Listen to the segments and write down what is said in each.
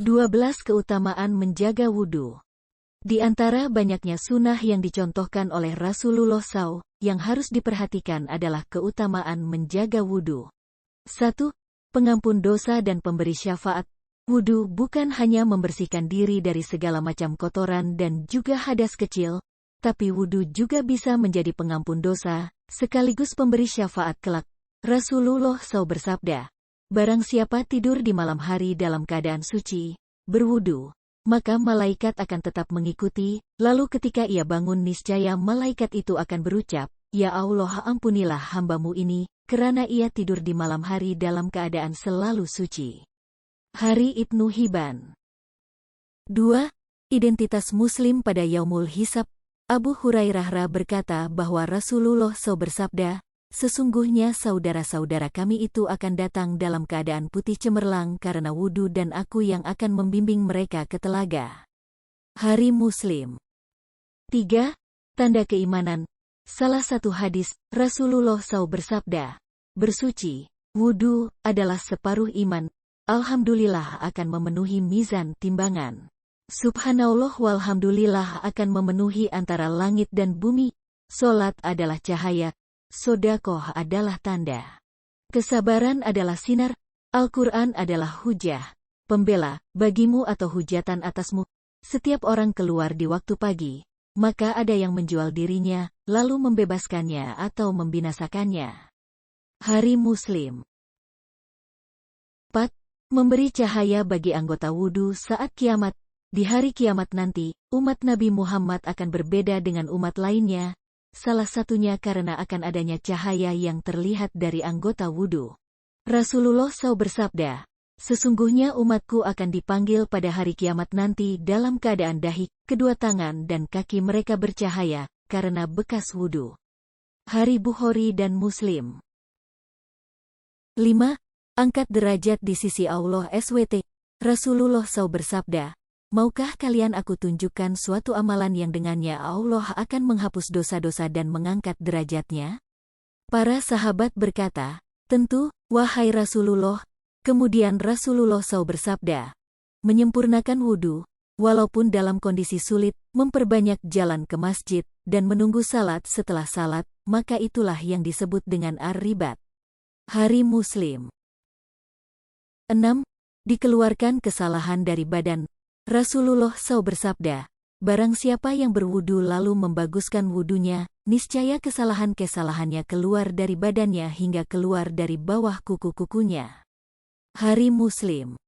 12 Keutamaan menjaga wudhu. Di antara banyaknya sunnah yang dicontohkan oleh Rasulullah SAW, yang harus diperhatikan adalah keutamaan menjaga wudhu. 1. Pengampun dosa dan pemberi syafaat. Wudhu bukan hanya membersihkan diri dari segala macam kotoran dan juga hadas kecil, tapi wudhu juga bisa menjadi pengampun dosa, sekaligus pemberi syafaat kelak. Rasulullah SAW bersabda, "Barang siapa tidur di malam hari dalam keadaan suci, berwudhu, maka malaikat akan tetap mengikuti, lalu ketika ia bangun niscaya malaikat itu akan berucap, 'Ya Allah, ampunilah hamba-Mu ini, karena ia tidur di malam hari dalam keadaan selalu suci.'" Hari Ibnu Hibban. 2. Identitas Muslim pada Yaumul Hisab. Abu Hurairah berkata bahwa Rasulullah SAW bersabda, "Sesungguhnya saudara-saudara kami itu akan datang dalam keadaan putih cemerlang karena wudhu dan aku yang akan membimbing mereka ke telaga." Hari Muslim. 3. Tanda keimanan. Salah satu hadis, Rasulullah SAW bersabda, "Bersuci, wudhu, adalah separuh iman. Alhamdulillah akan memenuhi mizan timbangan. Subhanallah walhamdulillah akan memenuhi antara langit dan bumi. Solat adalah cahaya. Sodakoh adalah tanda. Kesabaran adalah sinar. Al-Quran adalah hujah, pembela, bagimu atau hujatan atasmu. Setiap orang keluar di waktu pagi, maka ada yang menjual dirinya, lalu membebaskannya atau membinasakannya." Hari Muslim. 4. Memberi cahaya bagi anggota wudhu saat kiamat. Di hari kiamat nanti, umat Nabi Muhammad akan berbeda dengan umat lainnya, salah satunya karena akan adanya cahaya yang terlihat dari anggota wudhu. Rasulullah SAW bersabda, "Sesungguhnya umatku akan dipanggil pada hari kiamat nanti dalam keadaan dahi, kedua tangan dan kaki mereka bercahaya, karena bekas wudhu." Hari Bukhari dan Muslim. 5. Angkat derajat di sisi Allah SWT. Rasulullah SAW bersabda, "Maukah kalian aku tunjukkan suatu amalan yang dengannya Allah akan menghapus dosa-dosa dan mengangkat derajatnya?" Para sahabat berkata, "Tentu, wahai Rasulullah." Kemudian Rasulullah SAW bersabda, "Menyempurnakan wudhu, walaupun dalam kondisi sulit, memperbanyak jalan ke masjid, dan menunggu salat setelah salat, maka itulah yang disebut dengan ar-ribat." Hari Muslim. 6. Dikeluarkan kesalahan dari badan. Rasulullah SAW bersabda, "Barang siapa yang berwudu lalu membaguskan wudunya, niscaya kesalahan-kesalahannya keluar dari badannya hingga keluar dari bawah kuku-kukunya." Hari Muslim.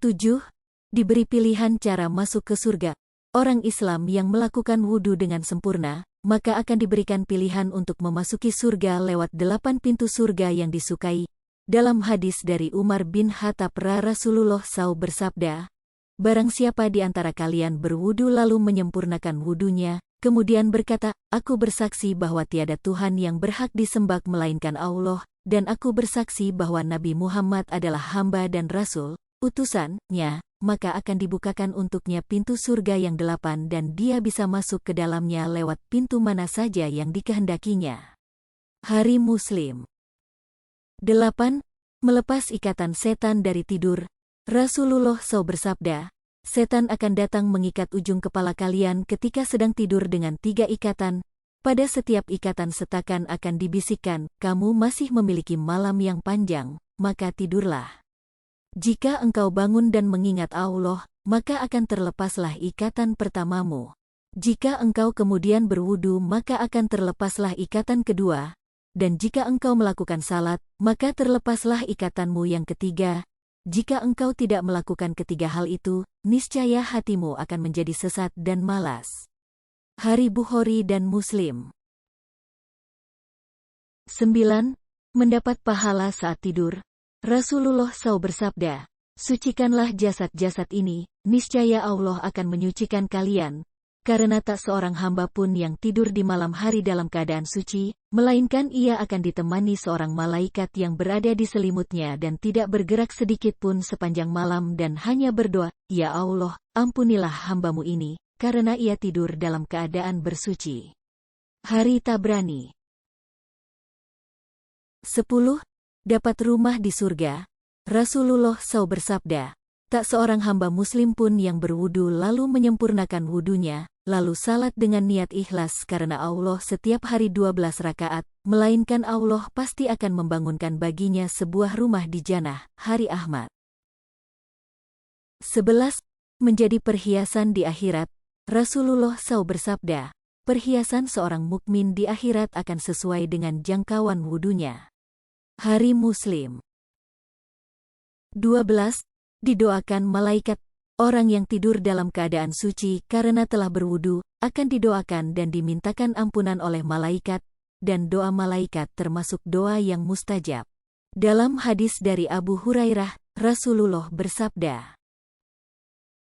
7. Diberi pilihan cara masuk ke surga. Orang Islam yang melakukan wudu dengan sempurna, maka akan diberikan pilihan untuk memasuki surga lewat 8 pintu surga yang disukai. Dalam hadis dari Umar bin Khattab, Rasulullah SAW bersabda, "Barang siapa di antara kalian berwudu lalu menyempurnakan wudunya, kemudian berkata, 'Aku bersaksi bahwa tiada Tuhan yang berhak disembah melainkan Allah, dan aku bersaksi bahwa Nabi Muhammad adalah hamba dan Rasul, utusannya,' maka akan dibukakan untuknya pintu surga yang 8 dan dia bisa masuk ke dalamnya lewat pintu mana saja yang dikehendakinya." Hari Muslim. 8. Melepas ikatan setan dari tidur. Rasulullah SAW bersabda, "Setan akan datang mengikat ujung kepala kalian ketika sedang tidur dengan 3 ikatan. Pada setiap ikatan setakan akan dibisikkan, 'Kamu masih memiliki malam yang panjang, maka tidurlah.' Jika engkau bangun dan mengingat Allah, maka akan terlepaslah ikatan pertamamu. Jika engkau kemudian berwudu, maka akan terlepaslah ikatan kedua. Dan jika engkau melakukan salat, maka terlepaslah ikatanmu yang ketiga. Jika engkau tidak melakukan ketiga hal itu, niscaya hatimu akan menjadi sesat dan malas." Hari Bukhari dan Muslim. 9. Mendapat pahala saat tidur. Rasulullah SAW bersabda, "Sucikanlah jasad-jasad ini, niscaya Allah akan menyucikan kalian. Karena tak seorang hamba pun yang tidur di malam hari dalam keadaan suci, melainkan ia akan ditemani seorang malaikat yang berada di selimutnya dan tidak bergerak sedikit pun sepanjang malam dan hanya berdoa, 'Ya Allah, ampunilah hamba-Mu ini, karena ia tidur dalam keadaan bersuci.'" Hari Tabrani. 10. Dapat rumah di surga. Rasulullah SAW bersabda, Tak seorang hamba muslim pun yang berwudu lalu menyempurnakan wudunya, lalu salat dengan niat ikhlas karena Allah setiap hari 12 rakaat, melainkan Allah pasti akan membangunkan baginya sebuah rumah di Jannah. Hari Ahmad 11. Menjadi perhiasan di akhirat. Rasulullah SAW bersabda, perhiasan seorang mukmin di akhirat akan sesuai dengan jangkauan wudunya. Hari Muslim 12. Didoakan malaikat. Orang yang tidur dalam keadaan suci karena telah berwudu, akan didoakan dan dimintakan ampunan oleh malaikat, dan doa malaikat termasuk doa yang mustajab. Dalam hadis dari Abu Hurairah, Rasulullah bersabda,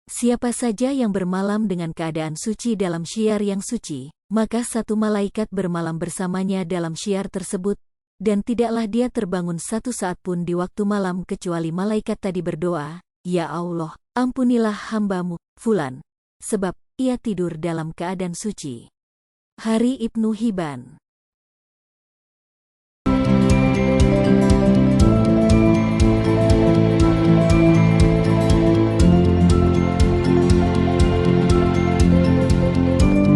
siapa saja yang bermalam dengan keadaan suci dalam syiar yang suci, maka satu malaikat bermalam bersamanya dalam syiar tersebut, dan tidaklah dia terbangun satu saat pun di waktu malam kecuali malaikat tadi berdoa, ya Allah, ampunilah hambamu, Fulan, sebab ia tidur dalam keadaan suci. Hari Ibnu Hibban.